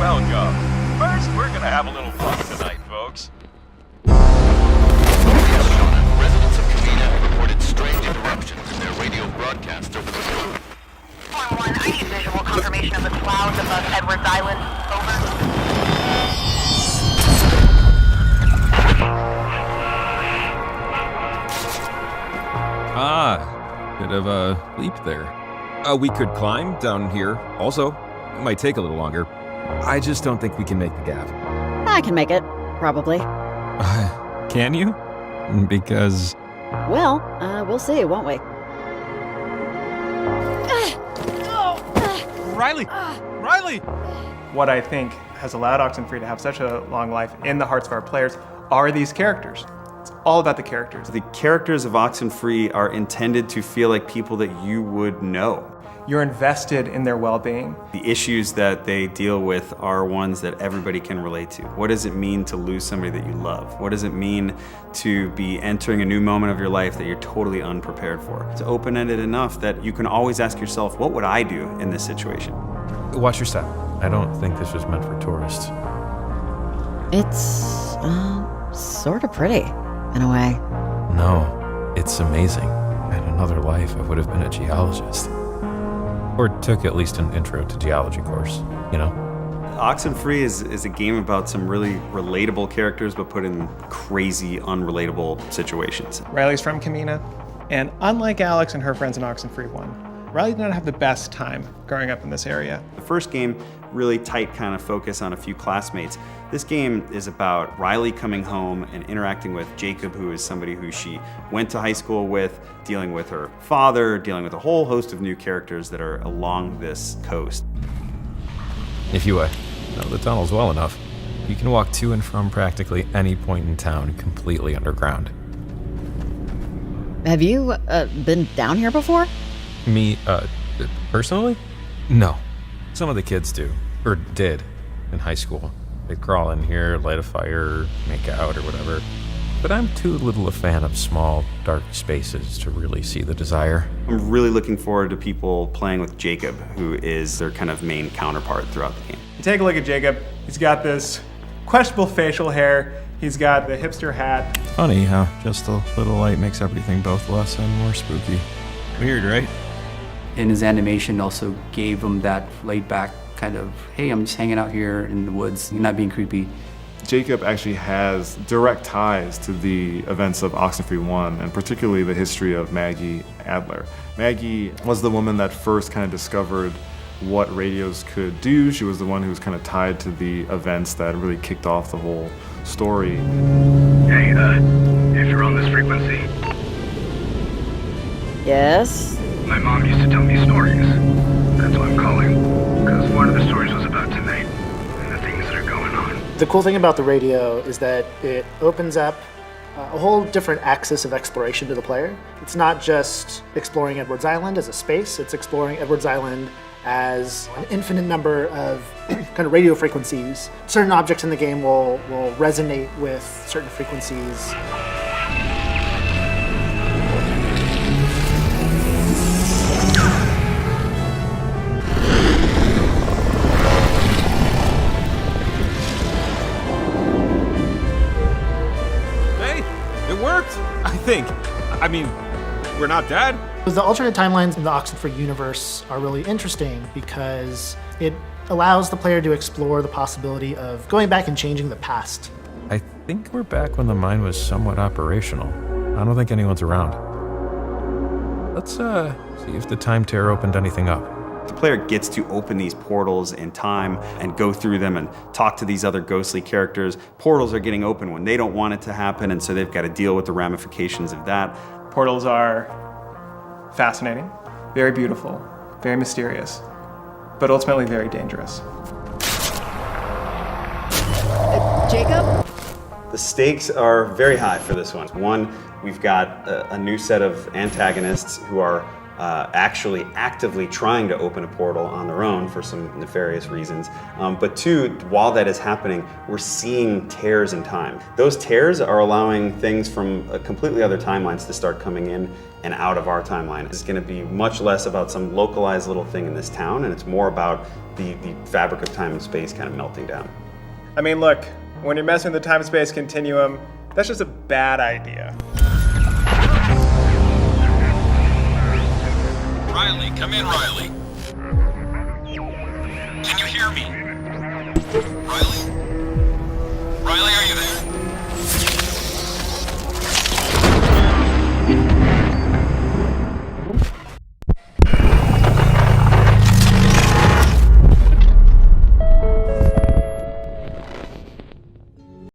welcome. First, we're gonna have a little fun tonight, folks. Yes, Shauna. Residents of Camena have reported strange interruptions in their radio broadcasts over the phone. Form 1, I need visual confirmation of the clouds above Edwards Island. Over. Bit of a leap there. We could climb down here. Also, it might take a little longer. I just don't think we can make the gap. I can make it, probably. Can you? Because... Well, we'll see, won't we? Riley! Riley! What I think has allowed OXENFREE to have such a long life in the hearts of our players are these characters. It's all about the characters. The characters of OXENFREE are intended to feel like people that you would know. You're invested in their well-being. The issues that they deal with are ones that everybody can relate to. What does it mean to lose somebody that you love? What does it mean to be entering a new moment of your life that you're totally unprepared for? It's open-ended enough that you can always ask yourself, what would I do in this situation? Watch your step. I don't think this was meant for tourists. It's, sort of pretty, in a way. No, it's amazing. In another life, I would have been a geologist. Or took at least an intro to geology course, you know? OXENFREE is a game about some really relatable characters, but put in crazy, unrelatable situations. Riley's from Camena, and unlike Alex and her friends in OXENFREE I, Riley did not have the best time growing up in this area. The first game, really tight kind of focus on a few classmates. This game is about Riley coming home and interacting with Jacob, who is somebody who she went to high school with, dealing with her father, dealing with a whole host of new characters that are along this coast. If you know the tunnels well enough, you can walk to and from practically any point in town completely underground. Have you, been down here before? Me, personally? No. Some of the kids do, or did, in high school. They'd crawl in here, light a fire, make out, or whatever. But I'm too little a fan of small, dark spaces to really see the desire. I'm really looking forward to people playing with Jacob, who is their kind of main counterpart throughout the game. You take a look at Jacob, he's got this questionable facial hair, he's got the hipster hat. Funny how just a little light makes everything both less and more spooky. Weird, right? And his animation also gave him that laid-back kind of, hey, I'm just hanging out here in the woods, not being creepy. Jacob actually has direct ties to the events of OXENFREE I, and particularly the history of Maggie Adler. Maggie was the woman that first kind of discovered what radios could do. She was the one who was kind of tied to the events that really kicked off the whole story. Hey, if you're on this frequency. Yes? My mom used to tell me stories. That's why I'm calling. Because one of the stories was about tonight and the things that are going on. The cool thing about the radio is that it opens up a whole different axis of exploration to the player. It's not just exploring Edwards Island as a space, it's exploring Edwards Island as an infinite number of kind of radio frequencies. Certain objects in the game will resonate with certain frequencies. I think. I mean, we're not dead. The alternate timelines in the OXENFREE universe are really interesting because it allows the player to explore the possibility of going back and changing the past. I think we're back when the mine was somewhat operational. I don't think anyone's around. Let's see if the time tear opened anything up. The player gets to open these portals in time and go through them and talk to these other ghostly characters. Portals are getting open when they don't want it to happen, and so they've got to deal with the ramifications of that. Portals are fascinating, very beautiful, very mysterious, but ultimately very dangerous. Jacob? The stakes are very high for this one. One, we've got a new set of antagonists who are actually actively trying to open a portal on their own for some nefarious reasons. But two, while that is happening, we're seeing tears in time. Those tears are allowing things from completely other timelines to start coming in and out of our timeline. It's going to be much less about some localized little thing in this town, and it's more about the fabric of time and space kind of melting down. I mean, look, when you're messing with the time-space continuum, that's just a bad idea. Riley, come in, Riley. Can you hear me? Riley?